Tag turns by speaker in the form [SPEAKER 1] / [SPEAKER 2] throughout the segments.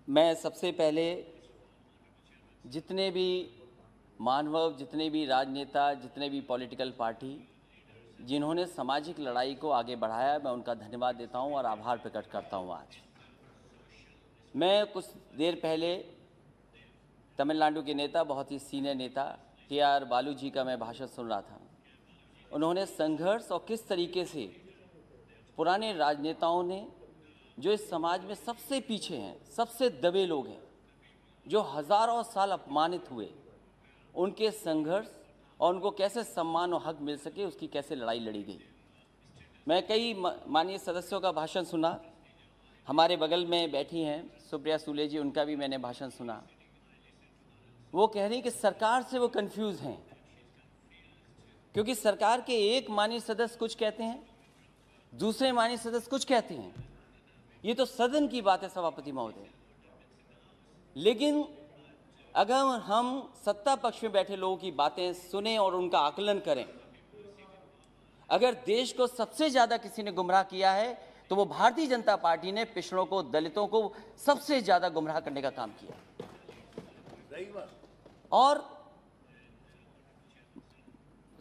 [SPEAKER 1] मैं सबसे पहले जितने भी मानव, जितने भी राजनेता, जितने भी पॉलिटिकल पार्टी जिन्होंने सामाजिक लड़ाई को आगे बढ़ाया, मैं उनका धन्यवाद देता हूं और आभार प्रकट करता हूं। आज मैं कुछ देर पहले तमिलनाडु के नेता, बहुत ही सीनियर नेता TR बालू जी का मैं भाषण सुन रहा था। उन्होंने संघर्ष और किस तरीके से पुराने राजनेताओं ने, जो इस समाज में सबसे पीछे हैं, सबसे दबे लोग हैं, जो हज़ारों साल अपमानित हुए, उनके संघर्ष और उनको कैसे सम्मान और हक मिल सके, उसकी कैसे लड़ाई लड़ी गई। मैं कई माननीय सदस्यों का भाषण सुना। हमारे बगल में बैठी हैं सुप्रिया सुले जी, उनका भी मैंने भाषण सुना। वो कह रही कि सरकार से वो कंफ्यूज हैं, क्योंकि सरकार के एक माननीय सदस्य कुछ कहते हैं, दूसरे माननीय सदस्य कुछ कहते हैं। ये तो सदन की बात है सभापति महोदय। लेकिन अगर हम सत्ता पक्ष में बैठे लोगों की बातें सुने और उनका आकलन करें, अगर देश को सबसे ज़्यादा किसी ने गुमराह किया है तो वो भारतीय जनता पार्टी ने पिछड़ों को, दलितों को सबसे ज़्यादा गुमराह करने का काम किया। और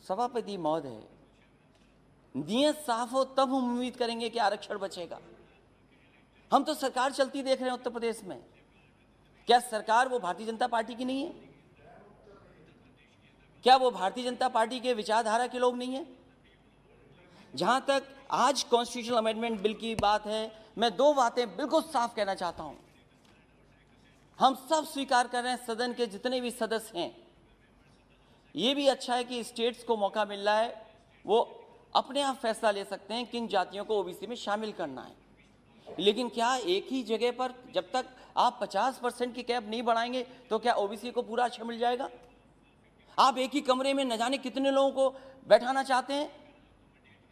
[SPEAKER 1] सभापति महोदय, नियत साफ हो तब हम उम्मीद करेंगे कि आरक्षण बचेगा। हम तो सरकार चलती देख रहे हैं उत्तर प्रदेश में। क्या सरकार वो भारतीय जनता पार्टी की नहीं है? क्या वो भारतीय जनता पार्टी के विचारधारा के लोग नहीं है? जहां तक आज कॉन्स्टिट्यूशनल अमेंडमेंट बिल की बात है, मैं दो बातें बिल्कुल साफ कहना चाहता हूं। हम सब स्वीकार कर रहे हैं, सदन के जितने भी सदस्य हैं, ये भी अच्छा है कि स्टेट्स को मौका मिल रहा है, वो अपने आप फैसला ले सकते हैं किन जातियों को ओबीसी में शामिल करना है। लेकिन क्या एक ही जगह पर जब तक आप 50% की कैप नहीं बढ़ाएंगे तो क्या ओबीसी को पूरा अच्छा मिल जाएगा? आप एक ही कमरे में न जाने कितने लोगों को बैठाना चाहते हैं।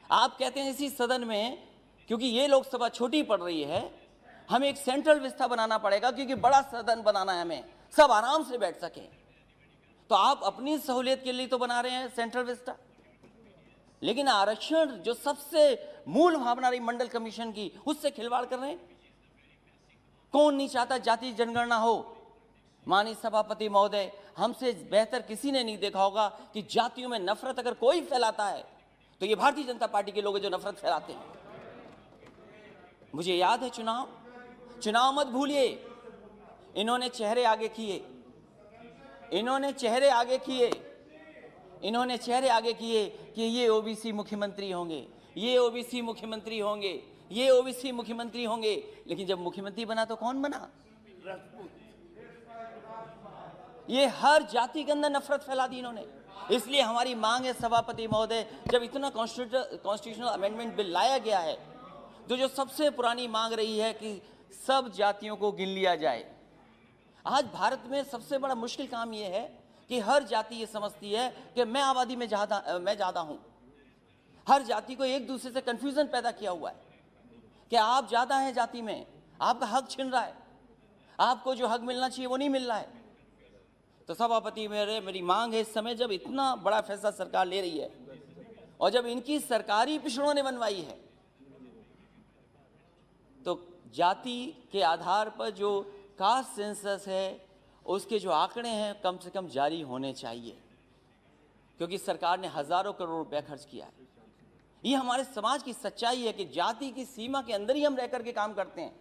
[SPEAKER 1] आप कहते हैं इसी सदन में, क्योंकि ये लोकसभा छोटी पड़ रही है, हमें एक सेंट्रल विस्ता बनाना पड़ेगा, क्योंकि बड़ा सदन बनाना है, हमें सब आराम से बैठ सके। तो आप अपनी सहूलियत के लिए तो बना रहे हैं सेंट्रल विस्ता, लेकिन आरक्षण जो सबसे मूल भावना रही मंडल कमीशन की, उससे खिलवाड़ कर रहे हैं। कौन नहीं चाहता जाति जनगणना हो? माननीय सभापति महोदय, हमसे बेहतर किसी ने नहीं देखा होगा कि जातियों में नफरत अगर कोई फैलाता है तो ये भारतीय जनता पार्टी के लोग जो नफरत फैलाते हैं। मुझे याद है चुनाव मत भूलिए, इन्होंने चेहरे आगे किए, इन्होंने चेहरे आगे किए कि ये ओबीसी मुख्यमंत्री होंगे, ये ओबीसी मुख्यमंत्री होंगे, ये ओबीसी मुख्यमंत्री होंगे। लेकिन जब मुख्यमंत्री बना तो कौन बना? ये हर जाति के अंदर नफरत फैला दी इन्होंने। इसलिए हमारी मांग है सभापति महोदय, जब इतना कॉन्स्टिट्यूशनल अमेंडमेंट बिल लाया गया है, तो जो सबसे पुरानी मांग रही है कि सब जातियों को गिन लिया जाए। आज भारत में सबसे बड़ा मुश्किल काम यह है कि हर जाति ये समझती है कि मैं आबादी में ज्यादा हूं। हर जाति को एक दूसरे से कंफ्यूजन पैदा किया हुआ है कि आप ज्यादा हैं जाति में, आपका हक छिन रहा है, आपको जो हक मिलना चाहिए वो नहीं मिल रहा है। तो सभापति मेरी मांग है, इस समय जब इतना बड़ा फैसला सरकार ले रही है और जब इनकी सरकारी पिछड़ों ने बनवाई है, तो जाति के आधार पर जो कास्ट सेंसस है, उसके जो आंकड़े हैं कम से कम जारी होने चाहिए, क्योंकि सरकार ने हजारों करोड़ रुपया खर्च किया है। ये हमारे समाज की सच्चाई है कि जाति की सीमा के अंदर ही हम रह करके काम करते हैं,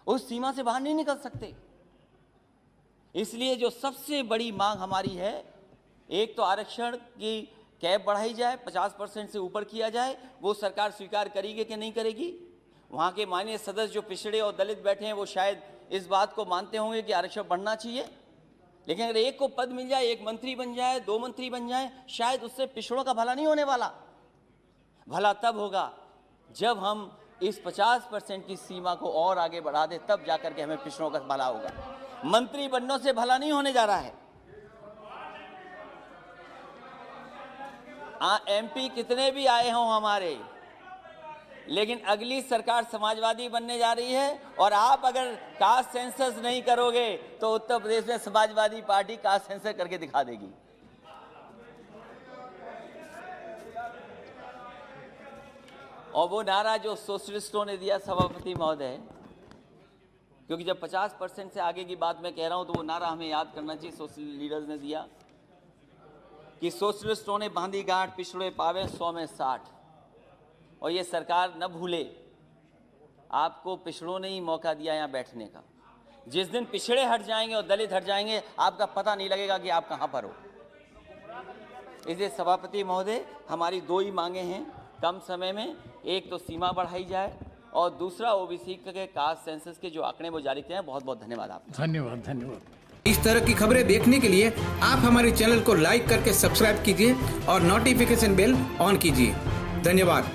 [SPEAKER 1] उस सीमा से बाहर नहीं निकल सकते। इसलिए जो सबसे बड़ी मांग हमारी है, एक तो आरक्षण की कैप बढ़ाई जाए, 50% से ऊपर किया जाए। वो सरकार स्वीकार करेगी कि नहीं करेगी? वहाँ के माननीय सदस्य जो पिछड़े और दलित बैठे हैं, वो शायद इस बात को मानते होंगे कि आरक्षण बढ़ना चाहिए। लेकिन अगर एक को पद मिल जाए, एक मंत्री बन जाए, 2 मंत्री बन जाए, शायद उससे पिछड़ों का भला नहीं होने वाला। भला तब होगा जब हम इस 50% की सीमा को और आगे बढ़ा दें, तब जाकर के हमें पिछड़ों का भला होगा। मंत्री बनने से भला नहीं होने जा रहा है। MP कितने भी आए हों हमारे, लेकिन अगली सरकार समाजवादी बनने जा रही है, और आप अगर कास्ट सेंसस नहीं करोगे तो उत्तर प्रदेश में समाजवादी पार्टी कास्ट सेंसस करके दिखा देगी। और वो नारा जो सोशलिस्टों ने दिया, सभापति महोदय, क्योंकि जब 50% से आगे की बात मैं कह रहा हूं तो वो नारा हमें याद करना चाहिए, सोशल लीडर्स ने दिया कि सोशलिस्टों ने बांधी गांठ, पिछड़े पावे 100 में 60। और ये सरकार न भूले, आपको पिछड़ों ने ही मौका दिया यहाँ बैठने का। जिस दिन पिछड़े हट जाएंगे और दलित हट जाएंगे, आपका पता नहीं लगेगा कि आप कहाँ पर हो। इसलिए सभापति महोदय, हमारी 2 ही मांगे हैं कम समय में। एक तो सीमा बढ़ाई जाए और दूसरा ओबीसी के कास्ट सेंसस के जो आंकड़े वो जारी किए हैं। बहुत बहुत धन्यवाद आपका।
[SPEAKER 2] धन्यवाद धन्यवाद।
[SPEAKER 3] इस तरह की खबरें देखने के लिए आप हमारे चैनल को लाइक करके सब्सक्राइब कीजिए और नोटिफिकेशन बेल ऑन कीजिए। धन्यवाद।